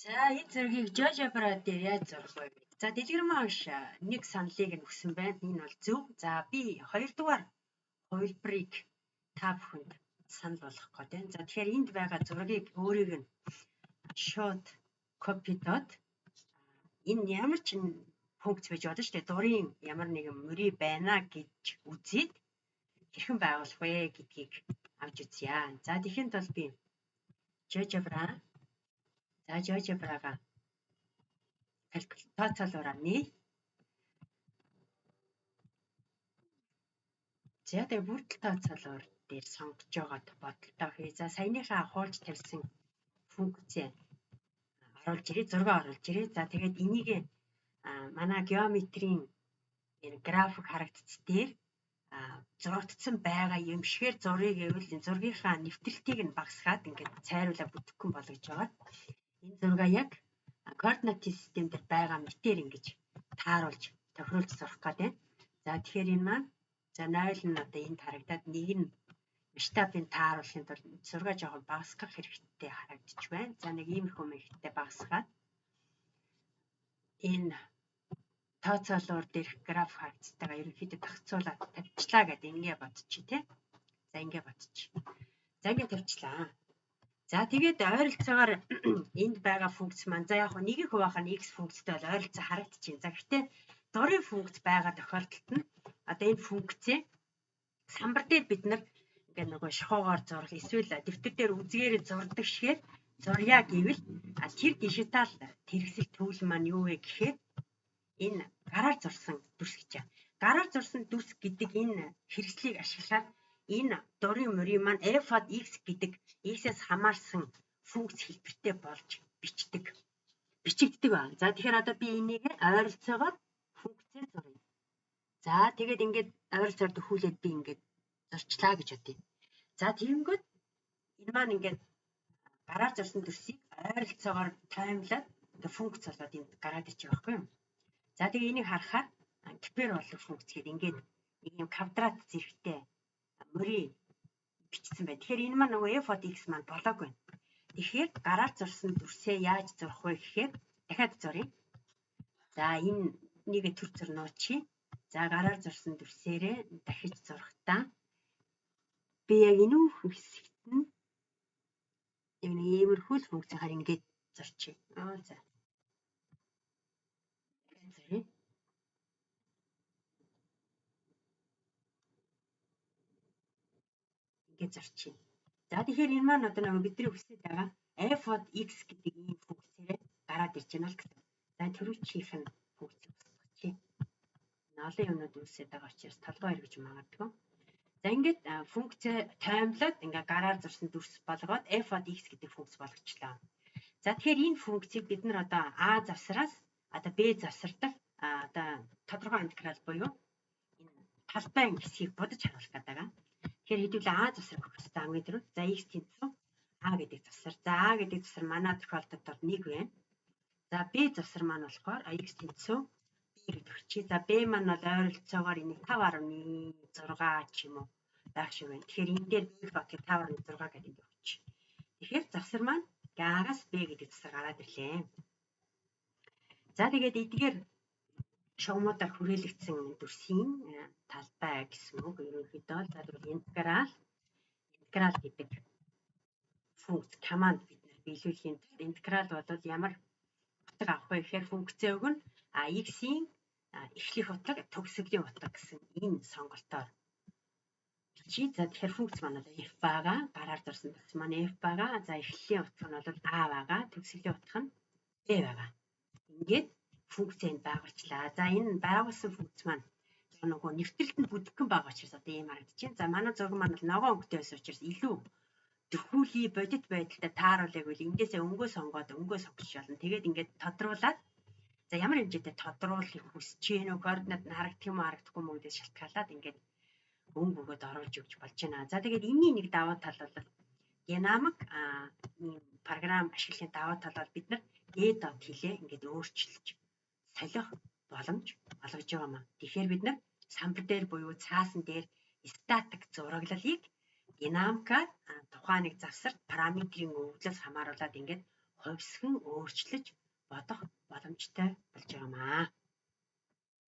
За энэ зургийг GeoGebra дээр яаж зурах вэ? За дэлгэр маш нэг саналыг нь өгсөн байна. Энэ бол зөв. За би хоёрдугаар хувилбарыг та бүхэнд санал болгох гэдэг. За тэгэхээр энд байгаа зургийг өөрийг нь шууд копидоод энэ ямар ч функц байж болно шүү дээ. Дурын ямар нэгэн мөрий байна гэж үзээд хэрхэн байгуулах вэ гэдгийг авч үзье. За тэгэхэд бол би GeoGebra-га тооцоолоороо нээ. За тэгээ бүрдэл тооцоолоор дээр сонгож байгаа бодлоо хий. За саяныхаа хуулж тавьсан функцээ оруулж ирээ, зураг оруулж ирээ. За тэгээд энийг манай геометрийн энэ график харагдц дээр зурагдсан байгаа юм шигээр зургийг гэвэл энэ зургийнхаа нэвтрэлтийг нь багасгаад ингээд цайруулаа бүтэхгүй болгож байгаа. Энэ зургаа яг координат систем дээр байгаа мэтээр ингэж тааруулж тохируулж зурах гэдэг. За тэгэхээр энэ маань за 0 нь одоо энд харагдаад нэг нь масштабын тааруулахын тулд зургаа жоохон багасгах хэрэгтэй харагдаж байна. За нэг иймэрхүү мэхтэй багасгаад энэ тооцоолоор дээрх граф харагдцтайгаа ерөнхийдөө тагцуулаад тавьчлаа гэдэг ингээ бодчих тий. За ингээ бодчих. За ингээ тавьчлаа. За тэгээд ойролцоогоор энд байгаа функц маань за яг нэг их хуваах нь x функцтэй бол ойролцоо харагдчихээн. За гэхдээ дурын функц байгаа тохиолдолд нь одоо энэ функцээ самбар дээр бид нар ингээ нөгөө шохоогоор зурх эсвэл дэвтэр дээр үзгээр зурдаг шигээр зурья гэвэл тэр дижитал тэрэгсэл төвл маань юу вэ гэхээр энэ гараар зурсан дүрс гэж байна. Гараар зурсан дүрс гэдэг энэ хэрэгслийг ашиглаад энэ дурын мөрийн маань f od x гэдэг x-ээс хамаарсан функц хэлбэртэй болж бичигддэг байна. За тэгэхээр одоо би энийг ойролцоогоор функцээр зуръя. За тэгээд ингээд ойролцоогоор төхүүлээд би ингээд зурчлаа гэж бодъё. За тэгэнгүүт энэ маань ингээд гараар зурсан дүрсийг ойролцоогоор таймлаад ингээд функц болоод энд гараад ичээ байхгүй юу? За тэгээ энийг харахаар гипер болон функц гэдэг ингээд нэг юм квадрат зэрэгтэй мөрий бичсэн байна. Тэгэхээр энэ маань нөгөө f od x маань болоогүй. Тэгэхээр гараар зурсан дүрсээ яаж зурах вэ гэхээр дахиад зуръя. За энэ нэг төр зурнуучи. За гараар зурсан дүрсээрээ дахиж зурхтаа би яг энэ хэсэгт нь нэг иймэрхүү функцээр ингээд зурчих. За. Ингээд зарчих. За тэгэхээр энэ маань одоо нэг бидний хүсэж байгаа f od x гэдэг ийм функцээрээ гараад ирж байна л гэсэн. За төрөвчийнх нь функц усгачи. Олон юмнууд үүсээд байгаа учраас толгой эргэж магадгүй. За ингээд функцээ таймлаад ингээд гараар зурсан дүрс болгоод f od x гэдэг функц болгочлаа. За тэгэхээр энэ функцийг бид нар одоо a завсраас одоо b завсардаг одоо тодорхой интеграл буюу энэ талбайн хэсгийг бодож харуулах гэдэг байгаа. Тэгэхээр хэдүүлээ а завсар өгөх хэрэгтэй хамгийн түрүү. За x тэнцүү а гэдэг завсар. За а гэдэг завсар манай тохиолдолд бол 1 байна. За b завсар маань болохоор x тэнцүү b гэдэг чи. За b маань бол ойролцоогоор энийг 5.6 ч юм уу байх шиг байна. Тэгэхээр энэ дээр b бодоход 5.6 гэдэг өгч. Тэгэхээр завсар маань а-гаас b гэдэг завсар гараад ирлээ. За тэгээд эдгээр шугамудаар хүрээлэгдсэн дүрсийн талбай гэсэн үг ерөнхийдөө за тэгвэл интеграл гэдэг функц команд бид нар биелүүлэхийн тулд интеграл бол ямар утга авах вэ гэхээр функцээ өгнө x-ийн эхлэх утга төгсгөлийн утга гэсэн энэ сонголтоор бичиж. За тэгэхээр функц маань бол f байгаа, гараар зурсан дүрс маань f байгаа. За эхлэлийн утга нь бол a байгаа, төгсгөлийн утга нь b байгаа. Ингээд функцэнд байгуулчлаа. За энэ байгуулсан функц маань нөгөө нэвтрэлтэнд бүтгэн байгаа учраас одоо ийм харагдаж байна. За манай зураг маань бол ногоон өнгөтэй байсан учраас илүү төхүүлийн бодит байдалтай тааруулъя гэвэл эндээсээ өнгөө сонгоод өнгөө сонгож болно. Тэгээд ингээд тодруулаад за ямар хэмжээтэй тодруулахыг хүсэж гэнэ үү, координат нь харагдах юм уу, харагдахгүй юм уу гэдээс шалтгаалаад ингээд өнгө өгөөд оруулж өгч болж байна. За тэгээд энэний нэг давуу тал бол динамик ийм програм ашиглахын давуу тал бол бид нар d.dot хэлээ ингээд өөрчилж солих боломж олгож байгаа маа. Тэгэхээр бид нар самбар дээр буюу цаасан дээр статик зураглалыг динамикаар тухайн нэг завсарт параметрийн өвдлөөс хамааруулаад ингээд хувьсгэн өөрчлөж бодох боломжтой болж байгаамаа.